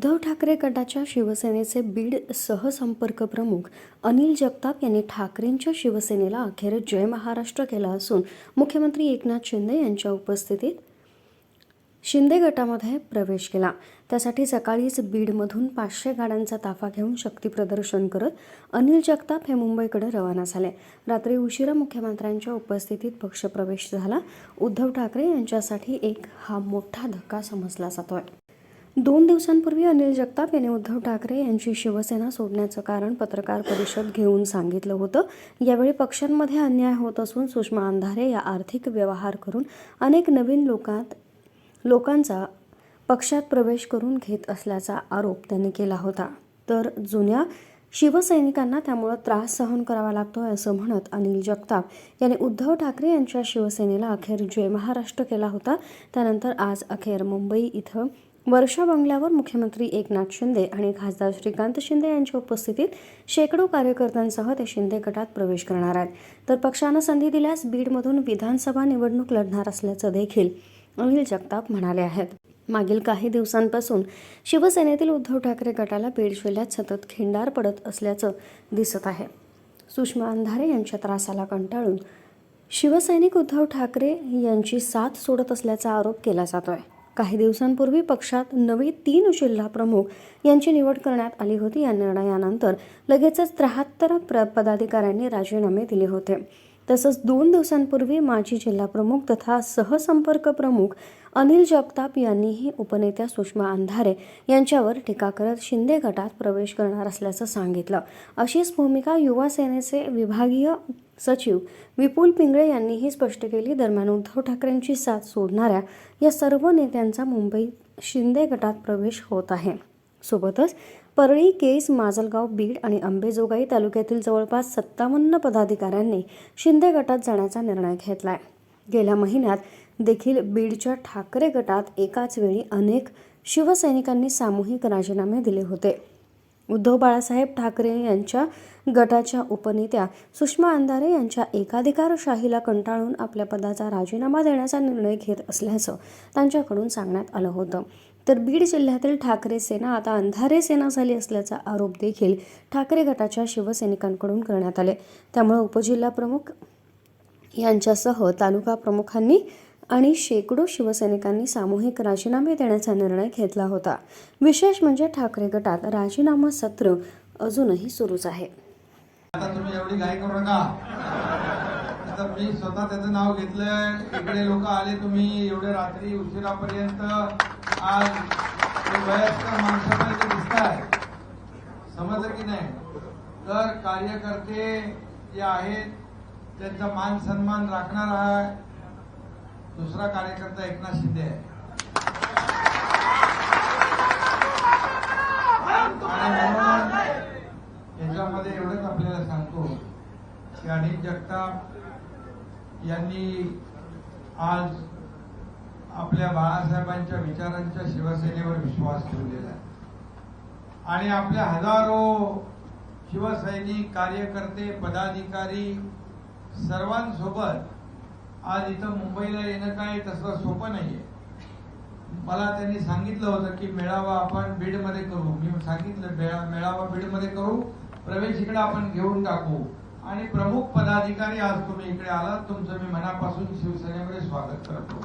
उद्धव ठाकरे गटाच्या शिवसेनेचे बीड सहसंपर्क प्रमुख अनिल जगताप यांनी ठाकरेंच्या शिवसेनेला अखेर जय महाराष्ट्र केला असून मुख्यमंत्री एकनाथ शिंदे यांच्या उपस्थितीत शिंदे गटामध्ये प्रवेश केला। त्यासाठी सकाळीच बीडमधून 500 गाड्यांचा ताफा घेऊन शक्ती प्रदर्शन करत अनिल जगताप हे मुंबईकडे रवाना झाले। रात्री उशिरा मुख्यमंत्र्यांच्या उपस्थितीत पक्षप्रवेश झाला। उद्धव ठाकरे यांच्यासाठी हा मोठा धक्का समजला जातोय। 2 दिवसांपूर्वी अनिल जगताप यांनी उद्धव ठाकरे यांची शिवसेना सोडण्याचं कारण पत्रकार परिषद घेऊन सांगितलं होतं। यावेळी पक्षांमध्ये अन्याय होत असून सुषमा अंधारे या आर्थिक व्यवहार करून अनेक नवीन लोकांचा पक्षात प्रवेश करून घेत असल्याचा आरोप त्यांनी केला होता। तर जुन्या शिवसैनिकांना त्यामुळे त्रास सहन करावा लागतोय असं म्हणत अनिल जगताप यांनी उद्धव ठाकरे यांच्या शिवसेनेला अखेर जय महाराष्ट्र केला होता। त्यानंतर आज अखेर मुंबई इथं वर्षा बंगल्यावर मुख्यमंत्री एकनाथ शिंदे आणि खासदार श्रीकांत शिंदे यांच्या उपस्थितीत शेकडो कार्यकर्त्यांसह ते शिंदे गटात प्रवेश करणार आहेत। तर पक्षानं संधी दिल्यास बीडमधून विधानसभा निवडणूक लढणार असल्याचं देखील अनिल जगताप म्हणाले आहेत। मागील काही दिवसांपासून शिवसेनेतील उद्धव ठाकरे गटाला बीड जिल्ह्यात सतत खिंडार पडत असल्याचं दिसत आहे। सुषमा अंधारे यांच्या त्रासाला कंटाळून शिवसैनिक उद्धव ठाकरे यांची साथ सोडत असल्याचा आरोप केला जातोय। काही दिवसांपूर्वी पक्षात नवे 3 जिल्हा प्रमुख यांची निवड करण्यात आली होती। या निर्णयानंतर लगेचच 73 पदाधिकाऱ्यांनी राजीनामे दिले होते। तसंच 2 दिवसांपूर्वी माजी जिल्हा प्रमुख तथा सहसंपर्क प्रमुख अनिल जगताप यांनीही उपनेत्या सुषमा अंधारे यांच्यावर टीका करत शिंदे गटात प्रवेश करणार असल्याचं सांगितलं। अशीच भूमिका युवा सेनेचे विभागीय सचिव विपुल पिंगळे यांनीही स्पष्ट केली। दरम्यान उद्धव ठाकरेंची साथ सोडणाऱ्या या सर्व नेत्यांचा मुंबईत शिंदे गटात प्रवेश होत आहे। सोबतच परळी, केज, माजलगाव, बीड आणि अंबेजोगाई तालुक्यातील जवळपास 57 पदाधिकाऱ्यांनी शिंदे गटात जाण्याचा निर्णय घेतलाय। गेल्या महिन्यात देखील बीडच्या ठाकरे गटात एकाच वेळी अनेक शिवसैनिकांनी सामूहिक राजीनामे दिले होते। उद्धव बाळासाहेब ठाकरे यांच्या गटाच्या उपनेत्या सुषमा अंधारे यांच्या एकाधिकारशाहीला कंटाळून आपल्या पदाचा राजीनामा देण्याचा निर्णय घेत असल्याचं त्यांच्याकडून सांगण्यात आलं होतं। तर बीड जिल्ह्यातील ठाकरे सेना आता अंधारे सेना झाली असल्याचा आरोप देखील ठाकरे गटाच्या शिवसैनिकांकडून करण्यात आले। त्यामुळे उपजिल्हा प्रमुख यांच्यासह तालुका प्रमुखांनी आणि शेकडो शिवसैनिकांनी सामूहिक राजीनामे देण्याचा निर्णय घेतला होता। विशेष म्हणजे ठाकरे गटात राजीनामा सत्र अजूनही सुरूच आहे। आता तुम्ही एवढी घाई करू नका। आता मी स्वतः त्याचं नाव घेतलंय, इकडे लोक आले, तुम्ही एवढे रात्री उशिरापर्यंत आज वयस्कर माणसांना दिसताय, समजलं की नाही? तर कार्यकर्ते जे आहेत त्यांचा मान सन्मान राखणार आहे दुसरा कार्यकर्ता एकनाथ शिंदे आहे। आणि म्हणून याच्यामध्ये एवढंच आपल्याला सांगतो की अनिल जगताप यांनी आज आपल्या बाळासाहेबांच्या विचारांच्या शिवसेनेवर विश्वास ठेवलेला आहे आणि आपल्या हजारो शिवसैनिक, कार्यकर्ते, पदाधिकारी सर्वांसोबत आज इथं मुंबईला येणं काय तसं सोपं नाहीये। मला त्यांनी सांगितलं होतं की मेळावा आपण बीडमध्ये करू। मी सांगितलं मेळावा बीडमध्ये करू, प्रवेश इकडे आपण घेऊन टाकू आणि प्रमुख पदाधिकारी आज तुम्ही इकडे आलात, तुमचं मी मनापासून शिवसेनेमध्ये स्वागत करतो।